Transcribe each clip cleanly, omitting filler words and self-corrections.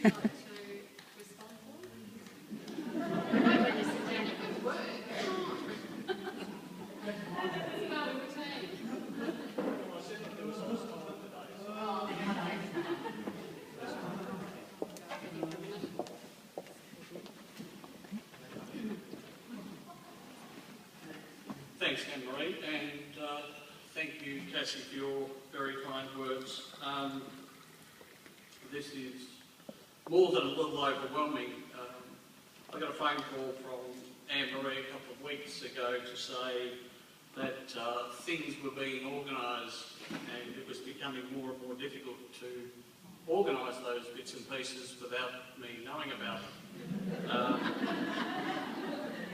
like to respond for? I know when you sit down at good work. Thanks, Anne-Marie, and thank you, Cassie, for your very kind words. This is more than a little overwhelming. I got a phone call from Anne-Marie a couple of weeks ago to say that things were being organised and it was becoming more and more difficult to organise those bits and pieces without me knowing about it.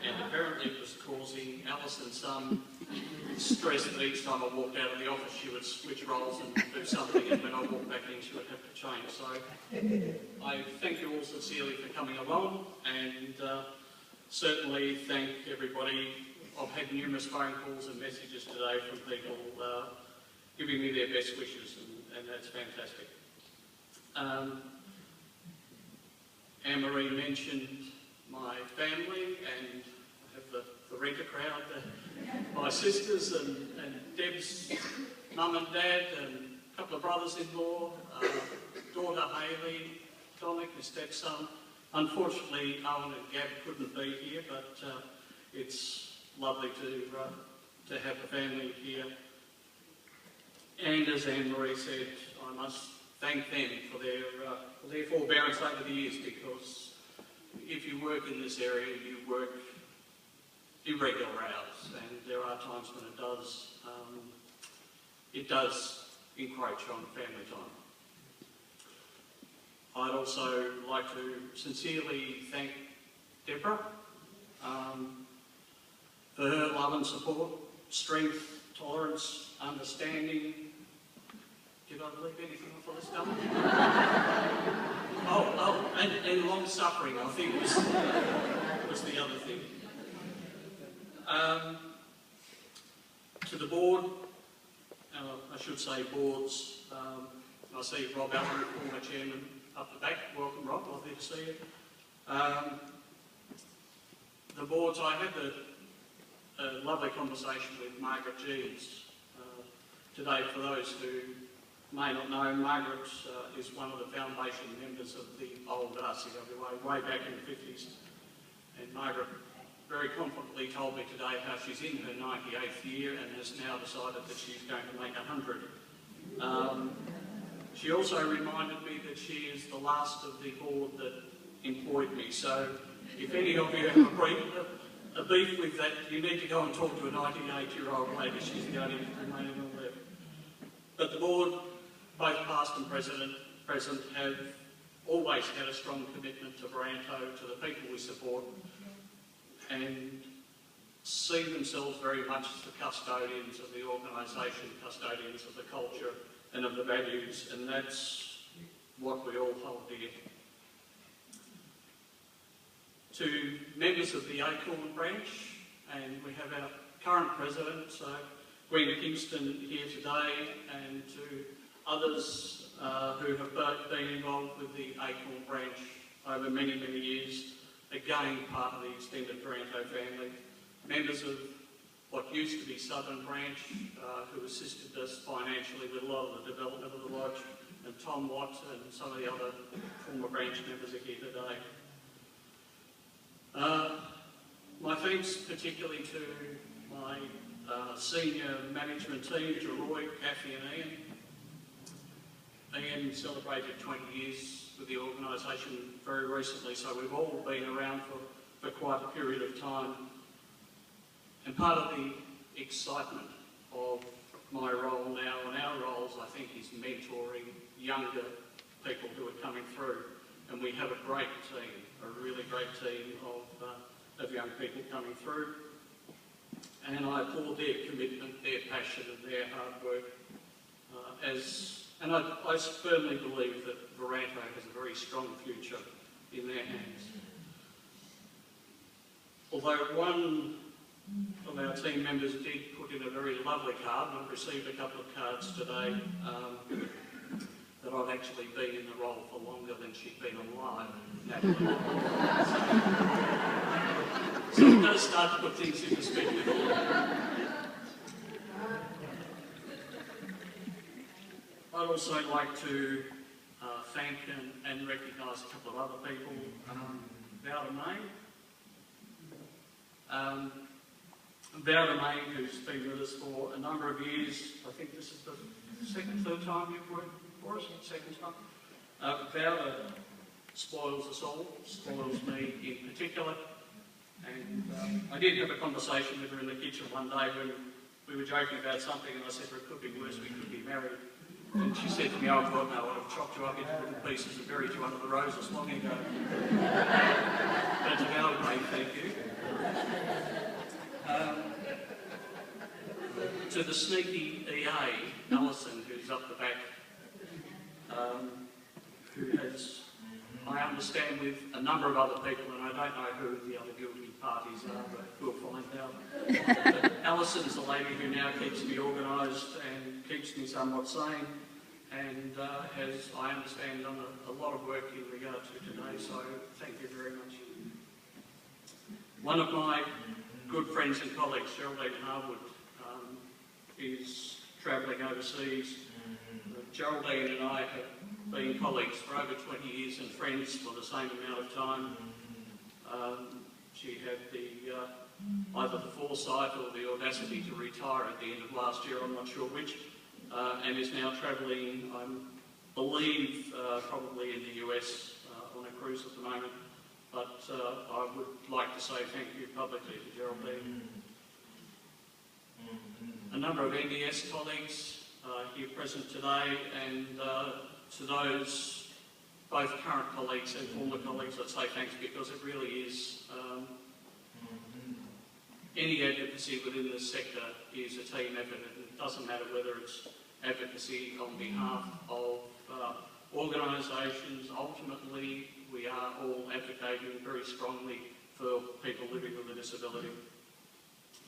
And apparently it was causing Alison some stress that each time I walked out of the office she would switch roles and do something, and when I walked back in she would have to change. So I thank you all sincerely for coming along, and certainly thank everybody. I've had numerous phone calls and messages today from people giving me their best wishes, and that's fantastic. Anne-Marie mentioned my family, and I have the renter crowd, my sisters and Deb's mum and dad, and a couple of brothers-in-law, daughter Hayley, Dominic, my stepson. Unfortunately, Owen and Gab couldn't be here, but it's lovely to have the family here. And as Anne-Marie said, I must thank them for their forbearance over the years, because if you work in this area, you work irregular hours, and there are times when it does encroach on family time. I'd also like to sincerely thank Deborah for her love and support, strength, tolerance, understanding. Did I leave anything off the list, Dominic? and long suffering, I think was the other thing. To the board, I should say boards, I see Rob Allen, former chairman, up the back. Welcome, Rob, lovely to see you. The boards, I had a lovely conversation with Margaret Jeeves today. For those who may not know, Margaret is one of the foundation members of the old RCWA way back in the 50s. And Margaret very confidently told me today how she's in her 98th year and has now decided that she's going to make 100. She also reminded me that she is the last of the board that employed me. So if any of you have a beef with that, you need to go and talk to a 98-year-old lady. She's the only remaining one left. But the board, both past and present, have always had a strong commitment to Byrne, to the people we support, and see themselves very much as the custodians of the organisation, custodians of the culture and of the values, and that's what we all hold dear. To members of the Acorn branch, and we have our current president, Gwen Kingston, here today, and to others who have been involved with the Acorn branch over many, many years, again part of the extended Byrne family, members of what used to be Southern Branch, who assisted us financially with a lot of the development of the lodge, and Tom Watt and some of the other former branch members are here today. My thanks particularly to my senior management team, to Roy, Kathy and Ian. Ian celebrated 20 years with the organisation very recently, so we've all been around for quite a period of time. And part of the excitement of my role now and our roles, I think, is mentoring younger people who are coming through. And we have a great team, a really great team of young people coming through. And I applaud their commitment, their passion and their hard work. And I firmly believe that Byrne has a very strong future in their hands. Although one of our team members did put in a very lovely card, and I've received a couple of cards today. that I've actually been in the role for longer than she'd been alive, Natalie. So it does start to put things in perspective. I'd also like to thank and recognise a couple of other people. Byrne, who's been with us for a number of years. I think this is the third time you've worked for us, second time. Byrne spoils us all, spoils me in particular. And I did have a conversation with her in the kitchen one day when we were joking about something, and I said, well, it could be worse, we could be married. And she said to me, oh, God, no, I'd have chopped you up into little pieces and buried you under the roses long ago. But to Byrne, thank you. To the sneaky EA, Alison, who's up the back, who has, I understand, with a number of other people, and I don't know who the other guilty parties are, but we'll find out. But Alison's the lady who now keeps me organised and keeps me somewhat sane, and has, I understand, done a lot of work in regard to today, so thank you very much. One of my good friends and colleagues, Geraldine Harwood, is travelling overseas. Geraldine and I have been colleagues for over 20 years and friends for the same amount of time. She had either the foresight or the audacity to retire at the end of last year, I'm not sure which, and is now travelling, I believe, probably in the US on a cruise at the moment. But I would like to say thank you publicly to Geraldine. A number of NDS colleagues here present today, and to those, both current colleagues and former colleagues, I'd say thanks, because it really is, any advocacy within this sector is a team effort, and it doesn't matter whether it's advocacy on behalf of organisations. Ultimately, we are all advocating very strongly for people living with a disability.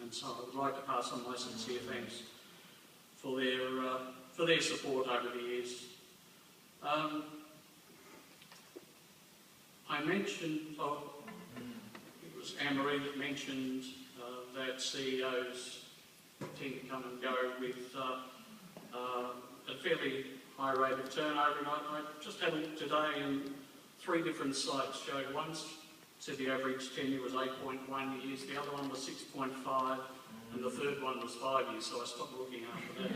And so I would like to pass on my sincere thanks for their support over the years. I mentioned, it was Anne-Marie that mentioned that CEOs tend to come and go with a fairly high rate of turnover, and I just had a look today, and 3 different sites showed. One said the average tenure was 8.1 years, the other one was 6.5, and the third one was 5 years, so I stopped looking after that.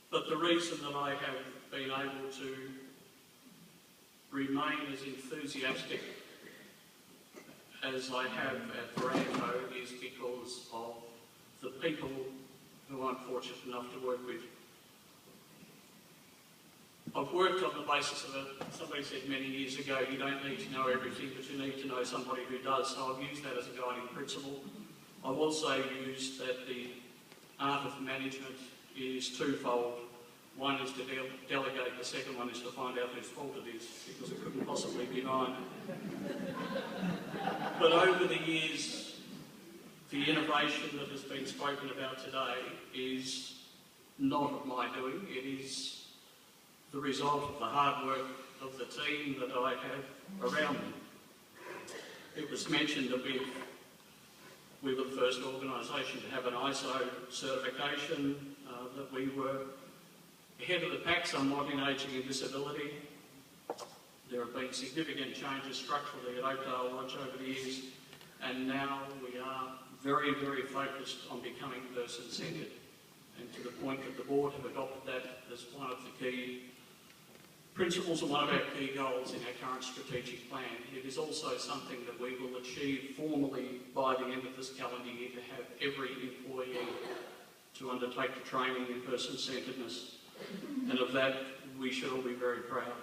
But the reason that I have been able to remain as enthusiastic as I have at Byrne is because of the people who I'm fortunate enough to work with. I've worked on the basis of somebody said many years ago, you don't need to know everything, but you need to know somebody who does. So I've used that as a guiding principle. I've also used that the art of management is twofold. One is to delegate, the second one is to find out whose fault it is, because it couldn't possibly be mine. But over the years, the innovation that has been spoken about today is not of my doing. It is the result of the hard work of the team that I have around me. It was mentioned that we were the first organisation to have an ISO certification, that we were ahead of the pack somewhat in ageing and disability. There have been significant changes structurally at Oakdale Lodge over the years, and now we are very, very focused on becoming person-centred, and to the point that the board have adopted that as one of the key principles and one of our key goals in our current strategic plan. It is also something that we will achieve formally by the end of this calendar year, to have every employee to undertake the training in person-centredness, and of that we should all be very proud.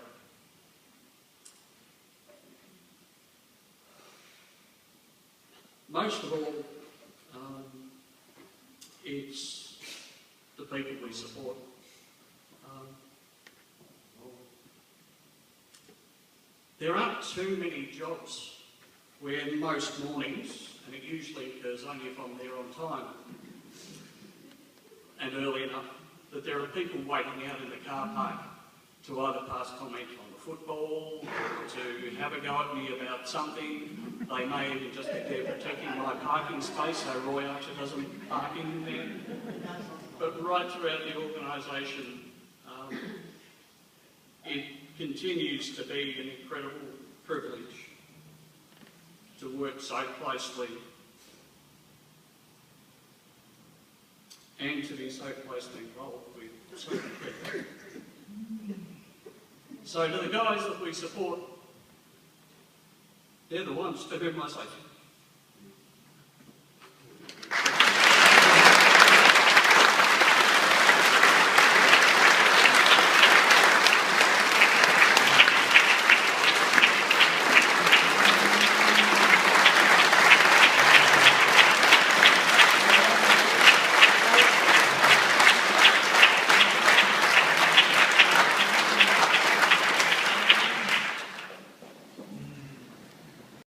Most of all, it's the people we support. There aren't too many jobs where most mornings, and it usually occurs only if I'm there on time and early enough, that that there are people waiting out in the car park to either pass comment on the football, or to have a go at me about something. They may even just be there protecting my parking space so Roy Archer doesn't park in there. But right throughout the organisation, it continues to be an incredible privilege to work so closely and to be so closely involved with so many people. So to the guys that we support, they're the ones to whom I say